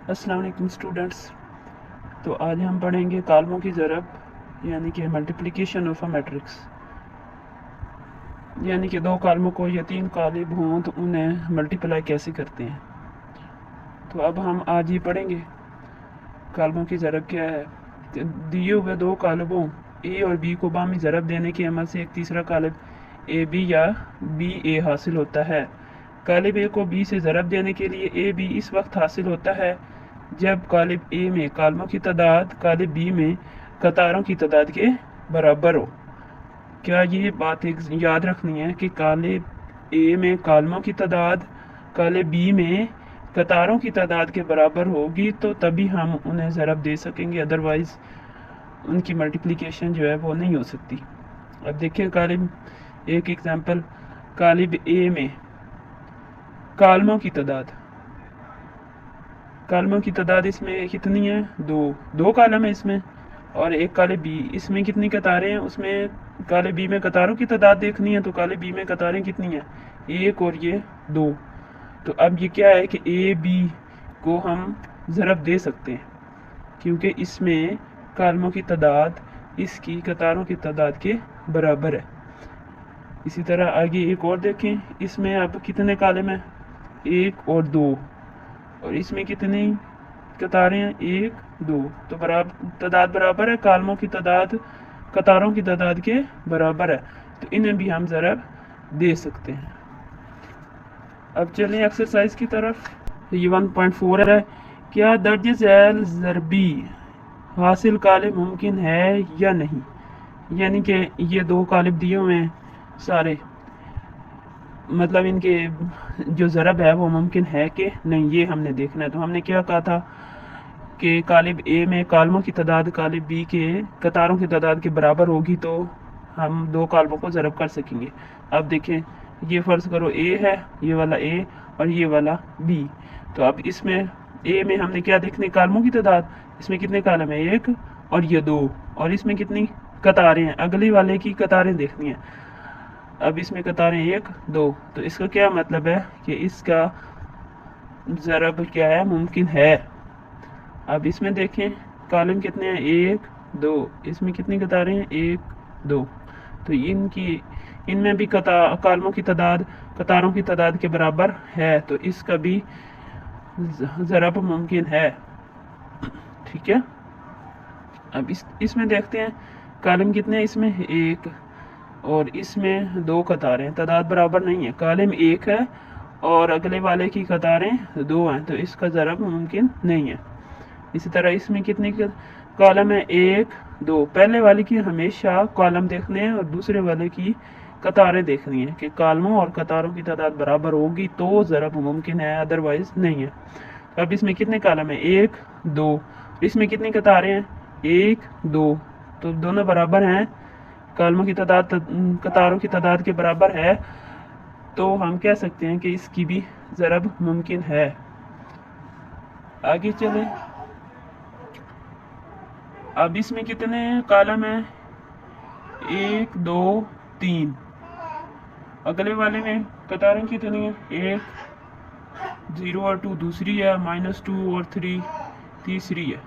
अस्सलाम वालेकुम स्टूडेंट्स। तो आज हम पढ़ेंगे कालमों की ज़रब यानी कि मल्टीप्लिकेशन ऑफ अ मैट्रिक्स। यानी कि दो कालमों को या तीन कालिब हों तो उन्हें मल्टीप्लाई कैसे करते हैं। तो अब हम आज ये पढ़ेंगे कालमों की ज़रब क्या है। तो दिए हुए दो कालबों ए और बी को बामी ज़रब देने के अमल से एक तीसरा कालिब ए बी या बी ए हासिल होता है। कालिब ए को बी से ज़रब देने के लिए ए बी इस वक्त हासिल होता है जब कालिब ए में कालमों की तादाद कालिब बी में कतारों की तादाद के बराबर हो। क्या ये बात एक याद रखनी है कि कालिब ए में कालमों की तादाद कालिब बी में कतारों की तादाद के बराबर होगी तो तभी हम उन्हें ज़रब दे सकेंगे, अदरवाइज़ उनकी मल्टीप्लिकेशन जो है वो नहीं हो सकती। अब देखिए कालिब एक एग्जांपल, कालिब ए में कालमों की तादाद इसमें कितनी है? दो कालम है इसमें, और एक काले बी। इसमें कितनी कतारें हैं? उसमें काले बी में कतारों की तादाद देखनी है तो काले बी में कतारें कितनी हैं? एक और ये दो। तो अब ये क्या है कि ए बी को हम ज़रब दे सकते हैं क्योंकि इसमें कालमों की तादाद इसकी कतारों की तादाद के बराबर है। इसी तरह आगे एक और देखें, इसमें अब कितने कालम हैं? एक और दो, और इसमें कितनी कतारें हैं? एक दो। तो तादाद बराबर है, कालमों की तादाद कतारों की तादाद के बराबर है, तो इन्हें भी हम ज़रब दे सकते हैं। अब चलें एक्सरसाइज की तरफ। ये 1.4 है, क्या दर्ज झैल ज़रबी हासिल कालिब मुमकिन है या नहीं। यानी कि ये दो कालिब दिए हुए हैं सारे, मतलब इनके जो ज़रब है वो मुमकिन है कि नहीं, ये हमने देखना है। तो हमने क्या कहा था कि कालिब ए में कालमों की तादाद कालिब बी के कतारों की तादाद के बराबर होगी तो हम दो कालमों को ज़रब कर सकेंगे। अब देखें, ये फ़र्ज़ करो ए है, ये वाला ए और ये वाला बी। तो अब इसमें ए में हमने क्या देखनी, कालमों की तादाद। इसमें कितने कालम है? एक और ये दो, और इसमें कितनी कतारें हैं? अगली वाले की कतारें देखनी है। अब इसमें कतारें एक दो, तो इसका क्या मतलब है कि इसका ज़रब क्या है? मुमकिन है। अब इसमें देखें कॉलम कितने हैं? एक दो। इसमें कितनी कतारें हैं? एक दो। तो इनमें भी कॉलमों की तादाद कतारों की तादाद के बराबर है, तो इसका भी ज़रब मुमकिन है। ठीक है। अब इसमें देखते हैं कॉलम कितने हैं? इसमें एक, और इसमें दो कतारें, तादाद बराबर नहीं है। कॉलम एक है और अगले वाले की कतारें दो हैं, तो इसका ज़रब मुमकिन नहीं है। इसी तरह इसमें कितने कॉलम है? एक दो। पहले वाले की हमेशा कॉलम देखने हैं और दूसरे वाले की कतारें देखनी है कि कॉलमों और कतारों की तादाद बराबर होगी तो ज़रब मुमकिन है, अदरवाइज नहीं है। तो अब इसमें कितने कॉलम है? एक दो। इसमें कितनी कतारें हैं? एक दो। तो दोनों बराबर हैं, कॉलमों की तादाद कतारों की तादाद के बराबर है, तो हम कह सकते हैं कि इसकी भी ज़रब मुमकिन है। आगे चले। अब इसमें कितने कॉलम हैं? एक दो तीन। अगले वाले में कतारें कितनी है? एक, जीरो और टू दूसरी है, -2 और 3 तीसरी है।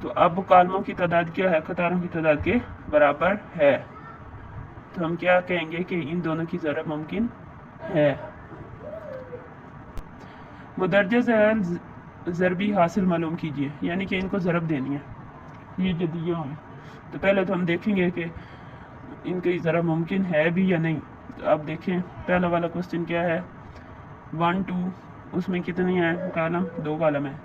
तो अब कॉलमों की तादाद क्या है? कतारों की तादाद के बराबर है, तो हम क्या कहेंगे कि इन दोनों की ज़रब मुमकिन है। मुदर्जा ज़ैल ज़रबी हासिल मालूम कीजिए, यानी कि इनको ज़रब देनी है, ये जो दिए हुए। तो पहले तो हम देखेंगे कि इनकी ज़रब मुमकिन है भी या नहीं। तो अब देखें पहला वाला क्वेश्चन क्या है, 1 2, उसमें कितनी है कॉलम? दो कॉलम है,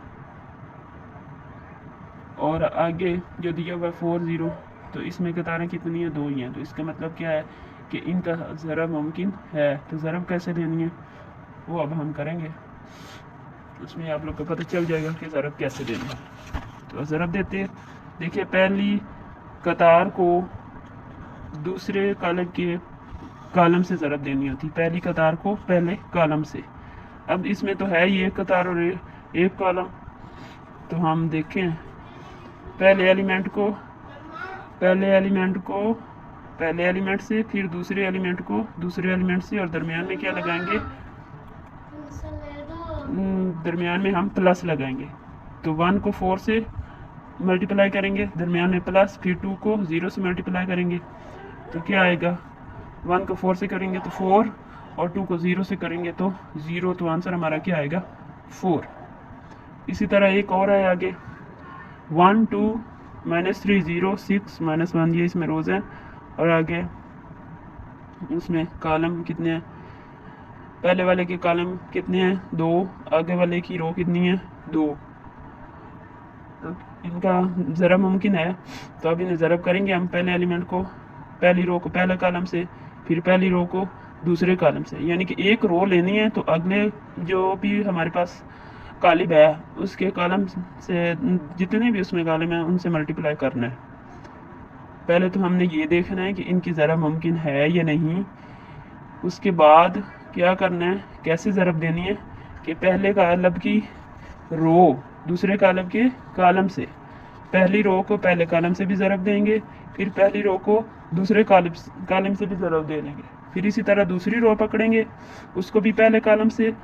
और आगे जो दिया हुआ है 4 0, तो इसमें कतारें कितनी है? दो ही हैं। तो इसका मतलब क्या है कि इनका ज़रब मुमकिन है। तो ज़रब कैसे देनी है वो अब हम करेंगे, उसमें आप लोग को पता चल जाएगा कि ज़रब कैसे देनी है। तो ज़रब देते हैं। देखिए पहली कतार को दूसरे कॉलम से ज़रब देनी होती, पहली कतार को पहले कॉलम से। अब इसमें तो है ही एक कतार और एक कॉलम, तो हम देखें पहले एलिमेंट से, फिर दूसरे एलिमेंट को दूसरे एलिमेंट से, और दरमियान में क्या लगाएंगे? दरमियान में हम प्लस लगाएंगे। तो 1 को 4 से मल्टीप्लाई करेंगे, दरमियान में प्लस, फिर 2 को 0 से मल्टीप्लाई करेंगे तो क्या आएगा, 1 को 4 से करेंगे तो 4 और 2 को 0 से करेंगे तो 0, तो आंसर हमारा क्या आएगा 4। इसी तरह एक और है आगे, 1 2 -3 0 6 -1, ये इसमें रोज़ है। और आगे उसमें कॉलम कितने हैं, पहले वाले के कॉलम कितने हैं 2, आगे वाले की रो कितनी है 2। तो इनका ज़रब मुमकिन है, तो अब इन्हें ज़रब करेंगे हम पहले एलिमेंट को, पहली रो को पहले कॉलम से, फिर पहली रो को दूसरे कॉलम से, यानी कि एक रो लेनी है तो अगले जो भी हमारे पास कॉलम है उसके कॉलम से जितने भी उसमें कॉलम हैं उनसे मल्टीप्लाई करना है। पहले तो हमने ये देखना है कि इनकी ज़रब मुमकिन है या नहीं, उसके बाद क्या करना है, कैसे ज़रब देनी है कि पहले कॉलम की रो दूसरे कॉलम के कॉलम से, पहली रो को पहले कॉलम से भी ज़रब देंगे, फिर पहली रो को दूसरे कॉलम से भी ज़रब दे देंगे, फिर इसी तरह दूसरी रो पकड़ेंगे उसको भी पहले कॉलम से,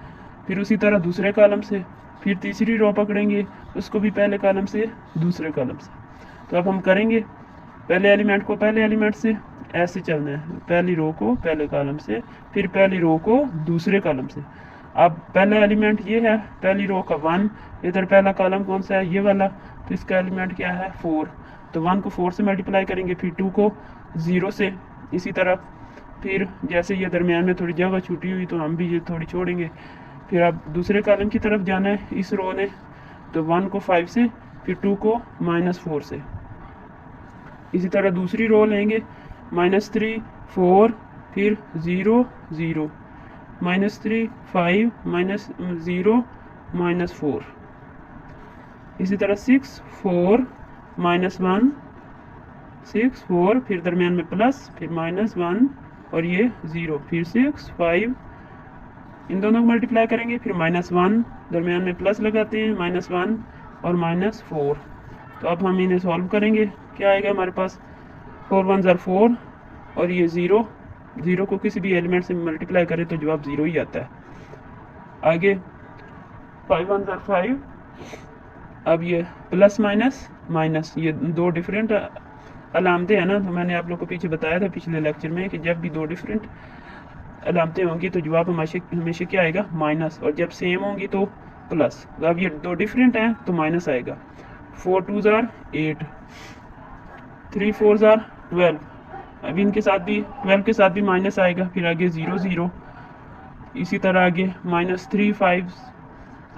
फिर उसी तरह दूसरे कॉलम से, फिर तीसरी रो पकड़ेंगे उसको भी पहले कॉलम से दूसरे कॉलम से। तो अब हम करेंगे पहले एलिमेंट को पहले एलिमेंट से, ऐसे चलना है, पहली रो को पहले कॉलम से, फिर पहली रो को दूसरे कॉलम से। अब पहला एलिमेंट ये है, पहली रो का 1, इधर पहला कॉलम कौन सा है ये वाला, तो इसका एलिमेंट क्या है 4, तो 1 को 4 से मल्टीप्लाई करेंगे, फिर 2 को 0 से, इसी तरह फिर जैसे ये दरमियान में थोड़ी जगह छूटी हुई तो हम भी ये थोड़ी छोड़ेंगे। फिर अब दूसरे कॉलम की तरफ जाना है इस रो ने, तो 1 को 5 से, फिर 2 को -4 से, इसी तरह दूसरी रो लेंगे, -3 4 फिर 0 0, -3 5 -0 -4, इसी तरह 6 4 -1 6 4, फिर दरमियान में प्लस, फिर -1 और ये 0, फिर 6 5, इन दोनों को मल्टीप्लाई करेंगे, फिर -1 दरमियान में प्लस लगाते हैं, -1 और -4। तो अब हम इन्हें सॉल्व करेंगे, क्या आएगा हमारे पास, 4 1 ज़र 4 और ये 0 को किसी भी एलिमेंट से मल्टीप्लाई करें तो जवाब 0 ही आता है। आगे 5 1 ज़र 5, अब ये प्लस माइनस ये दो डिफरेंट अलामतें हैं ना, तो मैंने आप लोग को पीछे बताया था पिछले लेक्चर में कि जब भी दो डिफरेंट अलामतें होंगी तो जवाब हमेशा क्या आएगा माइनस, और जब सेम होंगी तो प्लस। तो अब ये दो डिफरेंट हैं तो माइनस आएगा। 4 2 ज़ार 8, 3 4 ज़ार 12, अब इनके साथ भी 12 के साथ भी माइनस आएगा, फिर आगे 0 0, इसी तरह आगे -3 5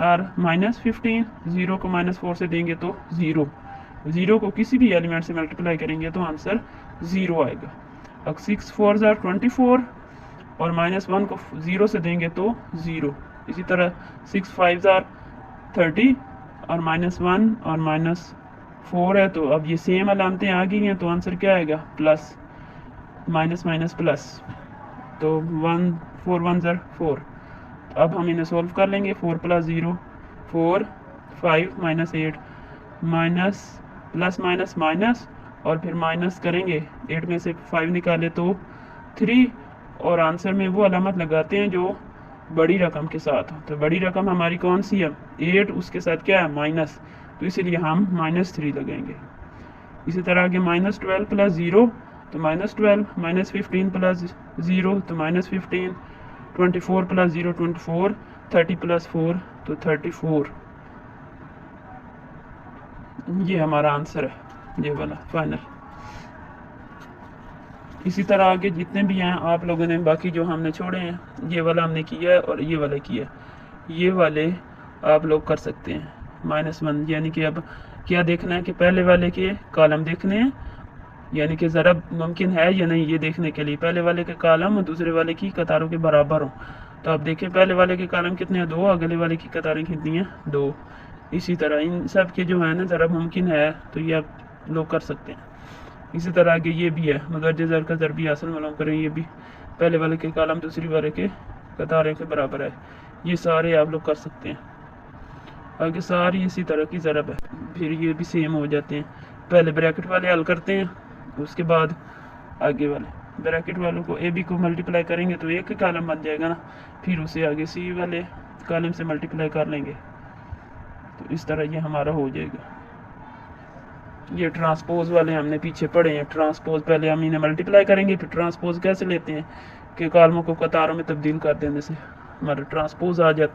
और -15, 0 को -4 से देंगे तो 0 को किसी भी एलिमेंट से मल्टीप्लाई करेंगे तो आंसर 0 आएगा। अब 6 4 ज़ार 24 और -1 को 0 से देंगे तो 0, इसी तरह 6 5 ज़ार 30 और -1 और -4 है, तो अब ये सेम अलामतें आ गई हैं तो आंसर क्या आएगा प्लस, माइनस प्लस, तो 1 4 1 ज़ार 4। अब हम इन्हें सॉल्व कर लेंगे, 4 + 0 4 5 -8 माइनस प्लस माइनस और फिर माइनस करेंगे, 8 में से 5 निकाले तो 3, और आंसर में वो अलामत लगाते हैं जो बड़ी रकम के साथ हो। तो बड़ी रकम हमारी कौन सी है 8, उसके साथ क्या है माइनस, तो इसीलिए हम -3 लगाएंगे। इसी तरह आगे -12 + 0 तो -12, -15 + 0 तो -15, 24 + 0 24, 30 + 4 तो 34। ये हमारा आंसर है, ये वाला फाइनल। इसी तरह आगे जितने भी हैं आप लोगों ने बाकी जो हमने छोड़े हैं, ये वाला हमने किया है और ये वाला किया है, ये वाले आप लोग कर सकते हैं -1, यानी कि अब क्या देखना है कि पहले वाले के कॉलम देखने हैं, यानी कि ज़रब मुमकिन है या नहीं ये देखने के लिए पहले वाले के कॉलम और दूसरे वाले की कतारों के बराबर हों। तो आप देखें पहले वाले के कॉलम कितने हैं 2, अगले वाले की कतारें कितनी हैं 2। इसी तरह इन सब के जो है ना ज़रब मुमकिन है तो ये आप लोग कर सकते हैं। इसी तरह आगे ये भी है, मगर ज़र का ज़रबी हासिल मालूम करें, ये भी पहले वाले के कॉलम दूसरी वाले के कतारें के बराबर है, ये सारे आप लोग कर सकते हैं। आगे सारी इसी तरह की ज़रब है, फिर ये भी सेम हो जाते हैं। पहले ब्रैकेट वाले हल करते हैं, उसके बाद आगे वाले ब्रैकेट वालों को AB को मल्टीप्लाई करेंगे तो एक ही कॉलम बन जाएगा ना, फिर उसे आगे C वाले कॉलम से मल्टीप्लाई कर लेंगे तो इस तरह ये हमारा हो जाएगा। ये ट्रांसपोज वाले हमने पीछे पढ़े हैं। ट्रांसपोज पहले हम इन्हें मल्टीप्लाई करेंगे, फिर ट्रांसपोज कैसे लेते हैं कि कॉलमों को कतारों में तब्दील कर देने से हमारा ट्रांसपोज आ जाता है।